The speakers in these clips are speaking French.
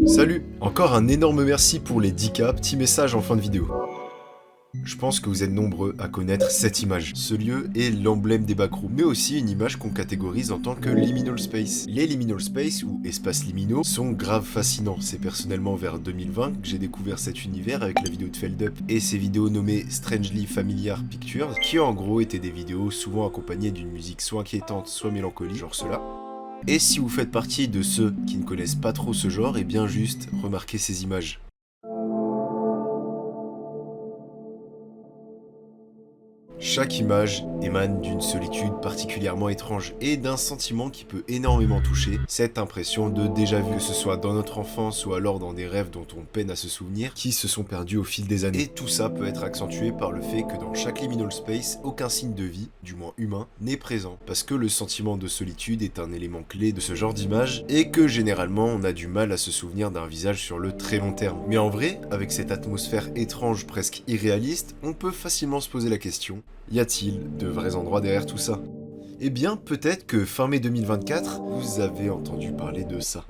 Salut! Encore un énorme merci pour les 10K, petit message en fin de vidéo. Je pense que vous êtes nombreux à connaître cette image. Ce lieu est l'emblème des backrooms, mais aussi une image qu'on catégorise en tant que liminal space. Les liminal space, ou espaces liminaux, sont grave fascinants. C'est personnellement vers 2020 que j'ai découvert cet univers avec la vidéo de Feldup et ses vidéos nommées Strangely Familiar Pictures, qui en gros étaient des vidéos souvent accompagnées d'une musique soit inquiétante, soit mélancolique, genre cela. Et si vous faites partie de ceux qui ne connaissent pas trop ce genre, et bien juste remarquez ces images. Chaque image émane d'une solitude particulièrement étrange et d'un sentiment qui peut énormément toucher, cette impression de déjà-vu, que ce soit dans notre enfance ou alors dans des rêves dont on peine à se souvenir, qui se sont perdus au fil des années. Et tout ça peut être accentué par le fait que dans chaque liminal space, aucun signe de vie, du moins humain, n'est présent. Parce que le sentiment de solitude est un élément clé de ce genre d'image et que généralement on a du mal à se souvenir d'un visage sur le très long terme. Mais en vrai, avec cette atmosphère étrange presque irréaliste, on peut facilement se poser la question: y a-t-il de vrais endroits derrière tout ça? Eh bien, peut-être que fin mai 2024, vous avez entendu parler de ça.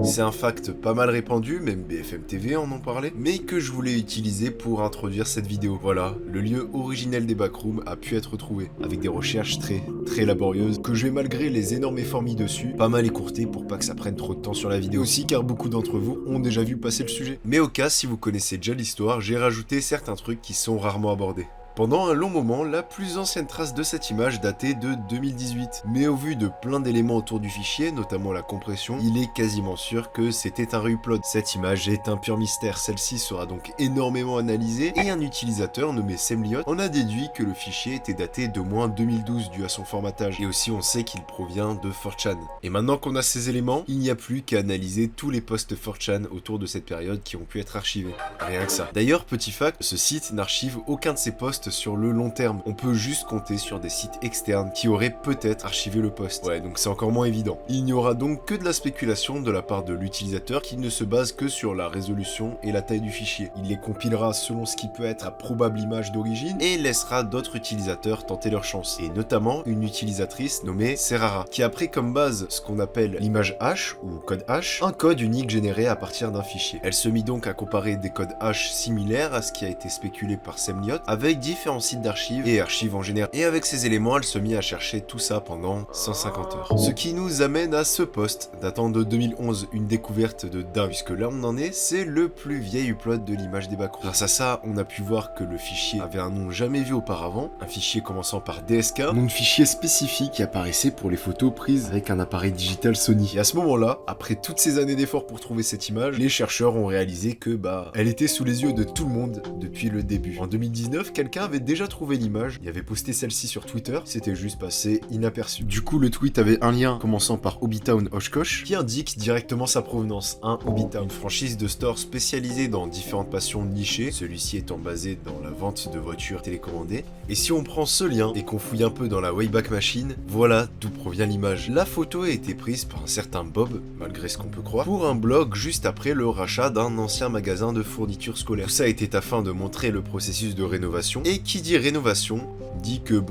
C'est un fact pas mal répandu, même BFM TV en parlait, mais que je voulais utiliser pour introduire cette vidéo. Voilà, le lieu originel des backrooms a pu être trouvé, avec des recherches très laborieuses, que je vais malgré les énormes efforts mis dessus, pas mal écourter pour pas que ça prenne trop de temps sur la vidéo aussi, car beaucoup d'entre vous ont déjà vu passer le sujet. Mais au cas, si vous connaissez déjà l'histoire, j'ai rajouté certains trucs qui sont rarement abordés. Pendant un long moment, la plus ancienne trace de cette image datait de 2018. Mais au vu de plein d'éléments autour du fichier, notamment la compression, il est quasiment sûr que c'était un reupload. Cette image est un pur mystère, celle-ci sera donc énormément analysée, et un utilisateur nommé Semliot en a déduit que le fichier était daté d'au moins 2012 dû à son formatage. Et aussi on sait qu'il provient de 4chan. Et maintenant qu'on a ces éléments, il n'y a plus qu'à analyser tous les posts 4chan autour de cette période qui ont pu être archivés. Rien que ça. D'ailleurs, petit fact, ce site n'archive aucun de ses posts sur le long terme. On peut juste compter sur des sites externes qui auraient peut-être archivé le post. Ouais, donc c'est encore moins évident. Il n'y aura donc que de la spéculation de la part de l'utilisateur qui ne se base que sur la résolution et la taille du fichier. Il les compilera selon ce qui peut être la probable image d'origine et laissera d'autres utilisateurs tenter leur chance. Et notamment une utilisatrice nommée Serrara, qui a pris comme base ce qu'on appelle l'image hash ou code hash, un code unique généré à partir d'un fichier. Elle se mit donc à comparer des codes hash similaires à ce qui a été spéculé par Semliot avec différents sites d'archives et archives en général. Et avec ces éléments, elle se mit à chercher tout ça pendant 150 heures. Ce qui nous amène à ce post datant de 2011, une découverte de dingue, puisque là on en est, c'est le plus vieil upload de l'image des backrooms. Grâce à ça, on a pu voir que le fichier avait un nom jamais vu auparavant, un fichier commençant par DSK, nom de fichier spécifique qui apparaissait pour les photos prises avec un appareil digital Sony. Et à ce moment-là, après toutes ces années d'efforts pour trouver cette image, les chercheurs ont réalisé que elle était sous les yeux de tout le monde depuis le début. En 2019, quelqu'un avait déjà trouvé l'image, il avait posté celle-ci sur Twitter, c'était juste passé inaperçu. Du coup, le tweet avait un lien commençant par Hobbytown Oshkosh qui indique directement sa provenance, un Hobbytown, une franchise de store spécialisée dans différentes passions nichées, celui-ci étant basé dans la vente de voitures télécommandées. Et si on prend ce lien et qu'on fouille un peu dans la Wayback Machine, voilà d'où provient l'image. La photo a été prise par un certain Bob, malgré ce qu'on peut croire, pour un blog juste après le rachat d'un ancien magasin de fournitures scolaires. Tout ça était afin de montrer le processus de rénovation, et qui dit rénovation dit que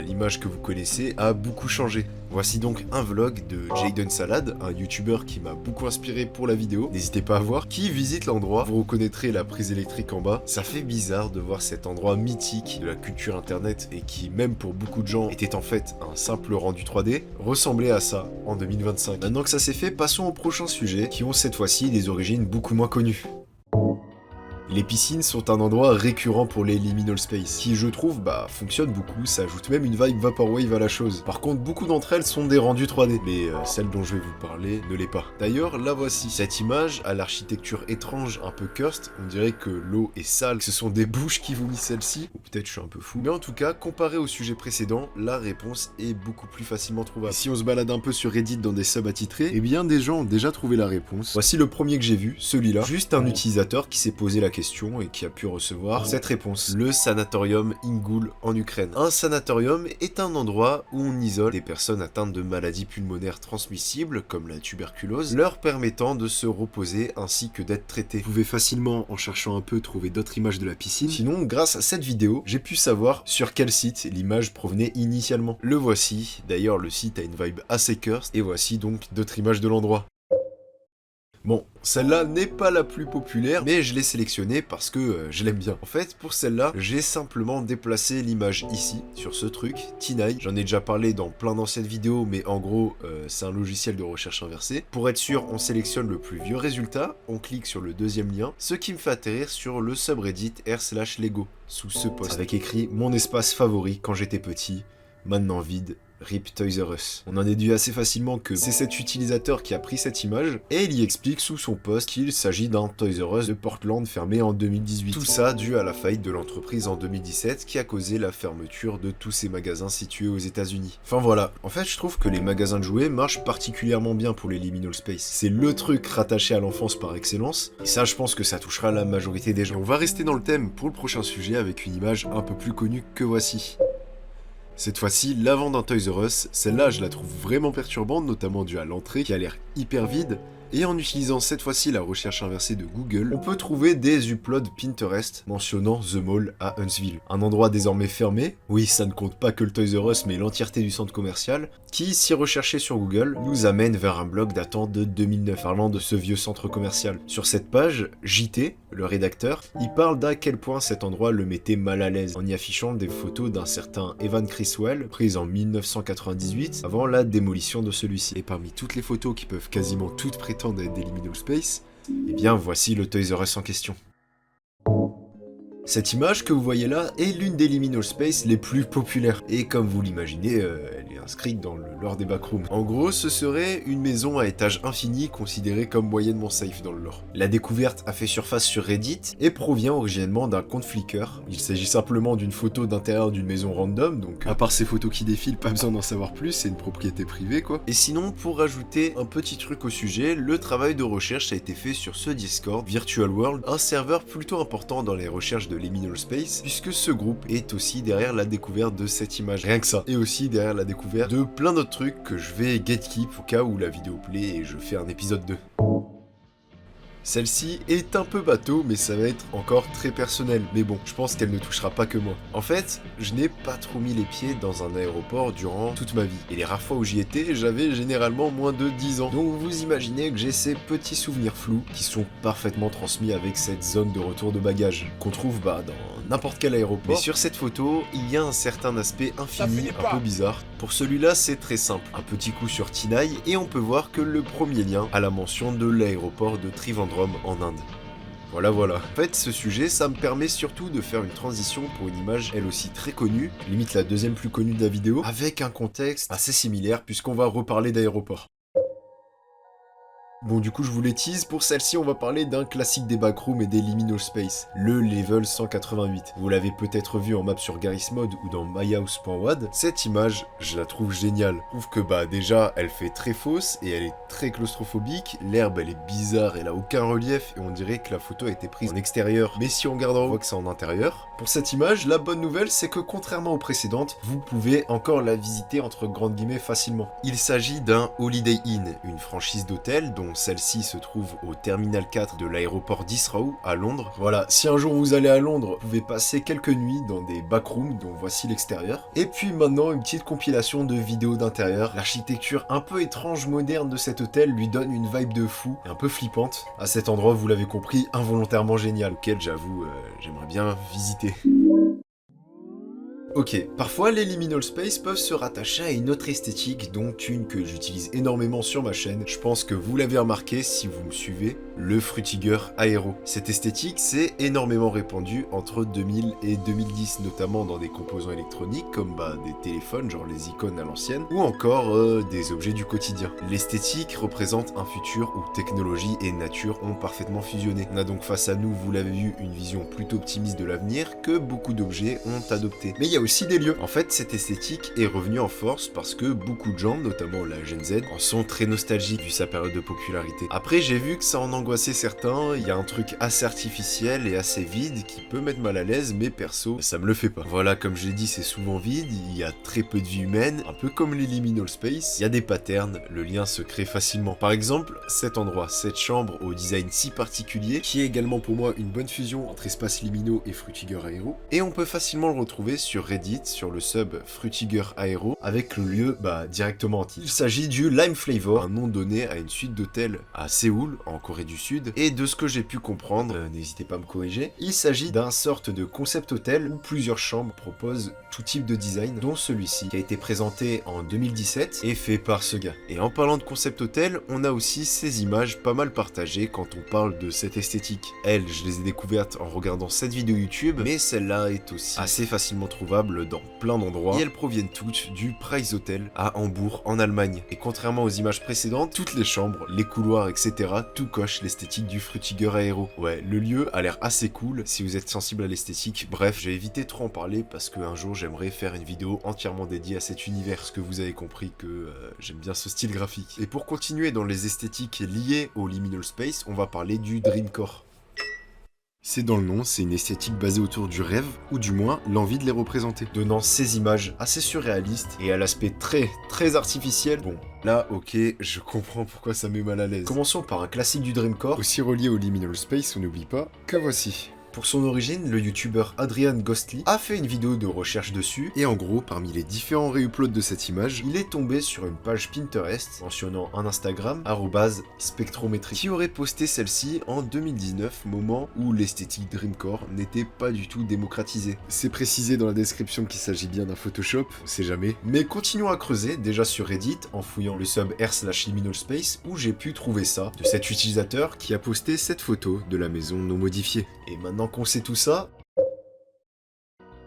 l'image que vous connaissez a beaucoup changé. Voici donc un vlog de Jayden Salad, un youtubeur qui m'a beaucoup inspiré pour la vidéo, n'hésitez pas à voir, qui visite l'endroit. Vous reconnaîtrez la prise électrique en bas. Ça fait bizarre de voir cet endroit mythique de la culture internet et qui, même pour beaucoup de gens, était en fait un simple rendu 3D, ressemblait à ça en 2025. Maintenant que ça s'est fait, passons au prochain sujet, qui ont cette fois-ci des origines beaucoup moins connues. Les piscines sont un endroit récurrent pour les liminal space, qui je trouve fonctionne beaucoup, ça ajoute même une vibe vaporwave à la chose. Par contre, beaucoup d'entre elles sont des rendus 3D, mais celle dont je vais vous parler ne l'est pas. D'ailleurs, la voici. Cette image a l'architecture étrange, un peu cursed, on dirait que l'eau est sale, que ce sont des bouches qui vomissent celle-ci, ou peut-être je suis un peu fou. Mais en tout cas, comparé au sujet précédent, la réponse est beaucoup plus facilement trouvable. Et si on se balade un peu sur Reddit dans des subs attitrés, eh bien des gens ont déjà trouvé la réponse. Voici le premier que j'ai vu, celui-là, juste un utilisateur qui s'est posé la question et qui a pu recevoir cette réponse. Le sanatorium Ingul en Ukraine. Un sanatorium est un endroit où on isole des personnes atteintes de maladies pulmonaires transmissibles comme la tuberculose, leur permettant de se reposer ainsi que d'être traités. Vous pouvez facilement, en cherchant un peu, trouver d'autres images de la piscine. Sinon, grâce à cette vidéo, j'ai pu savoir sur quel site l'image provenait initialement. Le voici. D'ailleurs, le site a une vibe assez cursed et voici donc d'autres images de l'endroit. Bon, celle-là n'est pas la plus populaire, mais je l'ai sélectionnée parce que je l'aime bien. En fait, pour celle-là, j'ai simplement déplacé l'image ici, sur ce truc, Tinai. J'en ai déjà parlé dans plein d'anciennes vidéos, mais en gros, c'est un logiciel de recherche inversée. Pour être sûr, on sélectionne le plus vieux résultat, on clique sur le deuxième lien, ce qui me fait atterrir sur le subreddit r/lego, sous ce post, avec écrit « Mon espace favori quand j'étais petit, maintenant vide ». RIP Toys R Us. On en déduit assez facilement que c'est cet utilisateur qui a pris cette image, et il y explique sous son post qu'il s'agit d'un Toys R Us de Portland fermé en 2018. Tout ça dû à la faillite de l'entreprise en 2017 qui a causé la fermeture de tous ces magasins situés aux États-Unis. Enfin voilà, en fait je trouve que les magasins de jouets marchent particulièrement bien pour les liminal space. C'est le truc rattaché à l'enfance par excellence, et ça je pense que ça touchera la majorité des gens. On va rester dans le thème pour le prochain sujet avec une image un peu plus connue que voici. Cette fois-ci, l'avant d'un Toys R Us, celle-là je la trouve vraiment perturbante, notamment due à l'entrée qui a l'air hyper vide, et en utilisant cette fois-ci la recherche inversée de Google, on peut trouver des uploads Pinterest mentionnant The Mall à Huntsville. Un endroit désormais fermé, oui ça ne compte pas que le Toys R Us mais l'entièreté du centre commercial, qui, si recherché sur Google, nous amène vers un blog datant de 2009, parlant de ce vieux centre commercial. Sur cette page, JT, le rédacteur, il parle d'à quel point cet endroit le mettait mal à l'aise, en y affichant des photos d'un certain Evan Criswell, prises en 1998, avant la démolition de celui-ci. Et parmi toutes les photos qui peuvent quasiment toutes prétendre d'être des liminal space, eh bien voici le Toys R Us en question. Cette image que vous voyez là est l'une des liminal space les plus populaires, et comme vous l'imaginez, elle est inscrite dans le lore des backrooms. En gros, ce serait une maison à étage infini considérée comme moyennement safe dans le lore. La découverte a fait surface sur Reddit et provient originellement d'un compte Flickr. Il s'agit simplement d'une photo d'intérieur d'une maison random, donc à part ces photos qui défilent, pas besoin d'en savoir plus, c'est une propriété privée quoi. Et sinon, pour rajouter un petit truc au sujet, le travail de recherche a été fait sur ce Discord, Virtual World, un serveur plutôt important dans les recherches de liminal space, puisque ce groupe est aussi derrière la découverte de cette image, rien que ça, et aussi derrière la découverte de plein d'autres trucs que je vais gatekeep au cas où la vidéo plaît et je fais un épisode 2. Celle-ci est un peu bateau, mais ça va être encore très personnel. Mais bon, je pense qu'elle ne touchera pas que moi. En fait, je n'ai pas trop mis les pieds dans un aéroport durant toute ma vie. Et les rares fois où j'y étais, j'avais généralement moins de 10 ans. Donc vous imaginez que j'ai ces petits souvenirs flous qui sont parfaitement transmis avec cette zone de retour de bagages qu'on trouve dans n'importe quel aéroport. Mais sur cette photo, il y a un certain aspect infini, un peu bizarre. Pour celui-là, c'est très simple. Un petit coup sur Tinai et on peut voir que le premier lien a la mention de l'aéroport de Trivandrum en Inde. Voilà. En fait, ce sujet, ça me permet surtout de faire une transition pour une image, elle aussi très connue, limite la deuxième plus connue de la vidéo, avec un contexte assez similaire puisqu'on va reparler d'aéroport. Bon, du coup, je vous les tease, pour celle-ci, on va parler d'un classique des backrooms et des liminal space, le level 188. Vous l'avez peut-être vu en map sur Garry's Mod ou dans myhouse.wad. Cette image, je la trouve géniale. Je trouve que déjà, elle fait très fausse et elle est très claustrophobique. L'herbe, elle est bizarre, elle a aucun relief et on dirait que la photo a été prise en extérieur. Mais si on regarde en haut, on voit que c'est en intérieur. Pour cette image, la bonne nouvelle, c'est que contrairement aux précédentes, vous pouvez encore la visiter entre grandes guillemets facilement. Il s'agit d'un Holiday Inn, une franchise d'hôtels dont celle-ci se trouve au terminal 4 de l'aéroport d'Heathrow à Londres. Voilà, si un jour vous allez à Londres, vous pouvez passer quelques nuits dans des backrooms dont voici l'extérieur. Et puis maintenant, une petite compilation de vidéos d'intérieur. L'architecture un peu étrange moderne de cet hôtel lui donne une vibe de fou, et un peu flippante. À cet endroit, vous l'avez compris, involontairement génial, auquel j'avoue, j'aimerais bien visiter. Ok, parfois les liminal space peuvent se rattacher à une autre esthétique, dont une que j'utilise énormément sur ma chaîne. Je pense que vous l'avez remarqué si vous me suivez, le Frutiger Aero. Cette esthétique s'est énormément répandue entre 2000 et 2010, notamment dans des composants électroniques comme des téléphones, genre les icônes à l'ancienne, ou encore des objets du quotidien. L'esthétique représente un futur où technologie et nature ont parfaitement fusionné. On a donc face à nous, vous l'avez vu, une vision plutôt optimiste de l'avenir que beaucoup d'objets ont adopté. Mais il y a aussi des lieux. En fait, cette esthétique est revenue en force parce que beaucoup de gens, notamment la Gen Z, en sont très nostalgiques vu sa période de popularité. Après, j'ai vu que ça en angoissait certains, il y a un truc assez artificiel et assez vide qui peut mettre mal à l'aise, mais perso, ça me le fait pas. Voilà, comme je l'ai dit, c'est souvent vide, il y a très peu de vie humaine, un peu comme les liminal space, il y a des patterns, le lien se crée facilement. Par exemple, cet endroit, cette chambre au design si particulier, qui est également pour moi une bonne fusion entre espaces liminaux et Frutiger Aero, et on peut facilement le retrouver sur Reddit sur le sub Frutiger Aero avec le lieu directement en titre. Il s'agit du Lime Flavor, un nom donné à une suite d'hôtels à Séoul, en Corée du Sud, et de ce que j'ai pu comprendre, n'hésitez pas à me corriger, il s'agit d'un sorte de concept hôtel où plusieurs chambres proposent tout type de design, dont celui-ci, qui a été présenté en 2017 et fait par ce gars. Et en parlant de concept hôtel, on a aussi ces images pas mal partagées quand on parle de cette esthétique. Elles, je les ai découvertes en regardant cette vidéo YouTube, mais celle-là est aussi assez facilement trouvable dans plein d'endroits, et elles proviennent toutes du Price Hotel à Hambourg, en Allemagne. Et contrairement aux images précédentes, toutes les chambres, les couloirs, etc., tout coche l'esthétique du Frutiger Aero. Ouais, le lieu a l'air assez cool si vous êtes sensible à l'esthétique. Bref, j'ai évité trop en parler parce qu'un jour j'aimerais faire une vidéo entièrement dédiée à cet univers, parce que vous avez compris que j'aime bien ce style graphique. Et pour continuer dans les esthétiques liées au liminal space, on va parler du Dreamcore. C'est dans le nom, c'est une esthétique basée autour du rêve, ou du moins l'envie de les représenter, donnant ces images assez surréalistes et à l'aspect très artificiel. Bon, là, ok, je comprends pourquoi ça met mal à l'aise. Commençons par un classique du Dreamcore, aussi relié au liminal space, on n'oublie pas, Kawasi. Pour son origine, le youtubeur Adrian Ghostly a fait une vidéo de recherche dessus, et en gros, parmi les différents réuploads de cette image, il est tombé sur une page Pinterest mentionnant un Instagram, @spectrométrie, qui aurait posté celle-ci en 2019, moment où l'esthétique Dreamcore n'était pas du tout démocratisée. C'est précisé dans la description qu'il s'agit bien d'un Photoshop, on sait jamais. Mais continuons à creuser, déjà sur Reddit, en fouillant le sub r/liminal space, où j'ai pu trouver ça, de cet utilisateur qui a posté cette photo de la maison non modifiée. Et maintenant qu'on sait tout ça,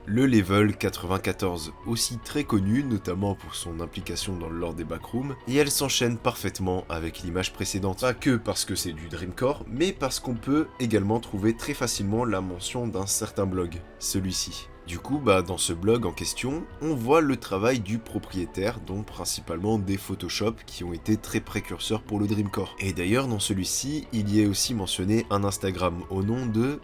le Level 94, aussi très connu notamment pour son implication dans le lore des backrooms, et elle s'enchaîne parfaitement avec l'image précédente. Pas que parce que c'est du Dreamcore, mais parce qu'on peut également trouver très facilement la mention d'un certain blog, celui-ci. Du coup, dans ce blog en question, on voit le travail du propriétaire, dont principalement des Photoshop qui ont été très précurseurs pour le Dreamcore. Et d'ailleurs, dans celui-ci, il y est aussi mentionné un Instagram au nom de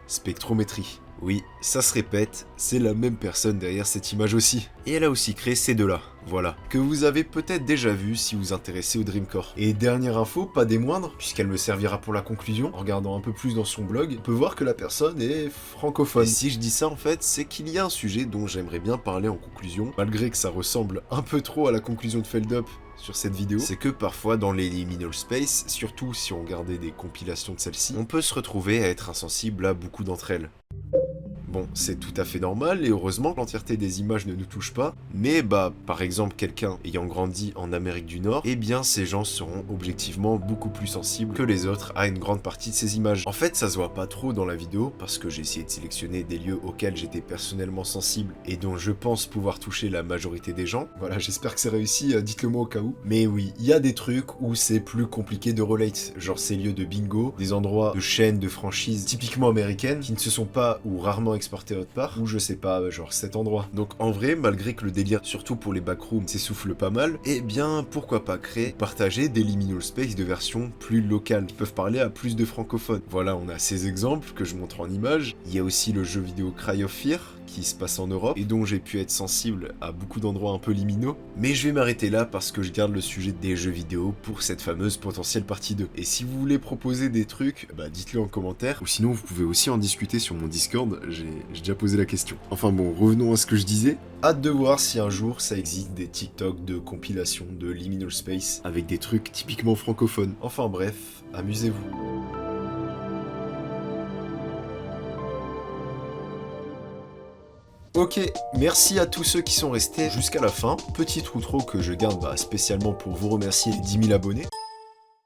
Spectrométrie. Oui, ça se répète, c'est la même personne derrière cette image aussi. Et elle a aussi créé ces deux-là, voilà, que vous avez peut-être déjà vu si vous vous intéressez au Dreamcore. Et dernière info, pas des moindres, puisqu'elle me servira pour la conclusion, en regardant un peu plus dans son blog, on peut voir que la personne est francophone. Et si je dis ça en fait, c'est qu'il y a un sujet dont j'aimerais bien parler en conclusion, malgré que ça ressemble un peu trop à la conclusion de Feldup sur cette vidéo, c'est que parfois dans les liminal space, surtout si on regardait des compilations de celles-ci, on peut se retrouver à être insensible à beaucoup d'entre elles. Bon, c'est tout à fait normal, et heureusement que l'entièreté des images ne nous touche pas, mais par exemple, quelqu'un ayant grandi en Amérique du Nord, eh bien ces gens seront objectivement beaucoup plus sensibles que les autres à une grande partie de ces images. En fait, ça se voit pas trop dans la vidéo, parce que j'ai essayé de sélectionner des lieux auxquels j'étais personnellement sensible, et dont je pense pouvoir toucher la majorité des gens. Voilà, j'espère que c'est réussi, dites-le moi au cas où. Mais oui, il y a des trucs où c'est plus compliqué de relate, genre ces lieux de bingo, des endroits de chaînes de franchises typiquement américaines, qui ne se sont pas ou rarement exporté autre part, ou je sais pas, genre cet endroit. Donc en vrai, malgré que le délire, surtout pour les backrooms, s'essouffle pas mal, eh bien pourquoi pas créer, partager des liminal space de version plus locales, qui peuvent parler à plus de francophones. Voilà, on a ces exemples que je montre en image. Il y a aussi le jeu vidéo Cry of Fear, qui se passe en Europe, et dont j'ai pu être sensible à beaucoup d'endroits un peu liminaux. Mais je vais m'arrêter là parce que je garde le sujet des jeux vidéo pour cette fameuse potentielle partie 2. Et si vous voulez proposer des trucs, dites-le en commentaire, ou sinon vous pouvez aussi en discuter sur mon Discord, j'ai déjà posé la question. Enfin bon, revenons à ce que je disais. Hâte de voir si un jour ça existe des TikTok de compilation de liminal space avec des trucs typiquement francophones. Enfin bref, amusez-vous. Ok, merci à tous ceux qui sont restés jusqu'à la fin. Petit outro que je garde spécialement pour vous remercier les 10 000 abonnés.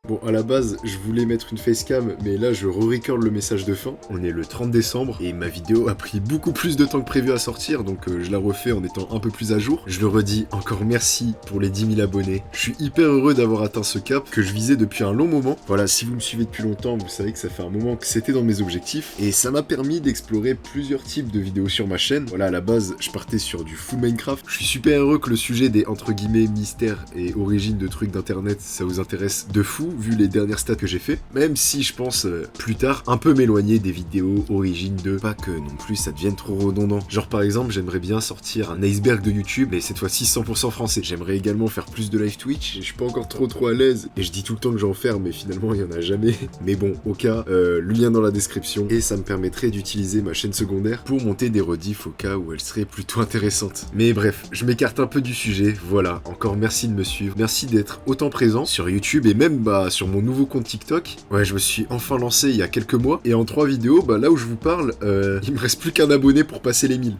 Bon, à la base, je voulais mettre une facecam, mais là, je re-record le message de fin. On est le 30 décembre, et ma vidéo a pris beaucoup plus de temps que prévu à sortir, donc je la refais en étant un peu plus à jour. Je le redis, encore merci pour les 10 000 abonnés. Je suis hyper heureux d'avoir atteint ce cap que je visais depuis un long moment. Voilà, si vous me suivez depuis longtemps, vous savez que ça fait un moment que c'était dans mes objectifs, et ça m'a permis d'explorer plusieurs types de vidéos sur ma chaîne. Voilà, à la base, je partais sur du full Minecraft. Je suis super heureux que le sujet des, entre guillemets, mystères et origines de trucs d'internet, ça vous intéresse de fou. vu les dernières stats que j'ai fait, même si je pense plus tard un peu m'éloigner des vidéos origines de, pas que non plus ça devienne trop redondant. Genre par exemple, j'aimerais bien sortir un iceberg de YouTube, mais cette fois-ci 100% français. J'aimerais également faire plus de live Twitch, et je suis pas encore trop à l'aise, et je dis tout le temps que j'en fais, mais finalement il y en a jamais. Mais bon, au cas, le lien dans la description, et ça me permettrait d'utiliser ma chaîne secondaire pour monter des rediffs au cas où elle serait plutôt intéressante. Mais bref, je m'écarte un peu du sujet, voilà, encore merci de me suivre, merci d'être autant présent sur YouTube et même sur mon nouveau compte TikTok. Ouais, je me suis enfin lancé il y a quelques mois, et en 3 vidéos, là où je vous parle, il me reste plus qu'un abonné pour passer les 1000.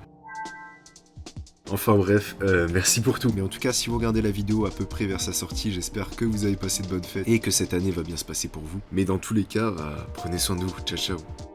Enfin bref, merci pour tout. Mais en tout cas, si vous regardez la vidéo à peu près vers sa sortie, j'espère que vous avez passé de bonnes fêtes et que cette année va bien se passer pour vous. Mais dans tous les cas, prenez soin de vous. Ciao ciao.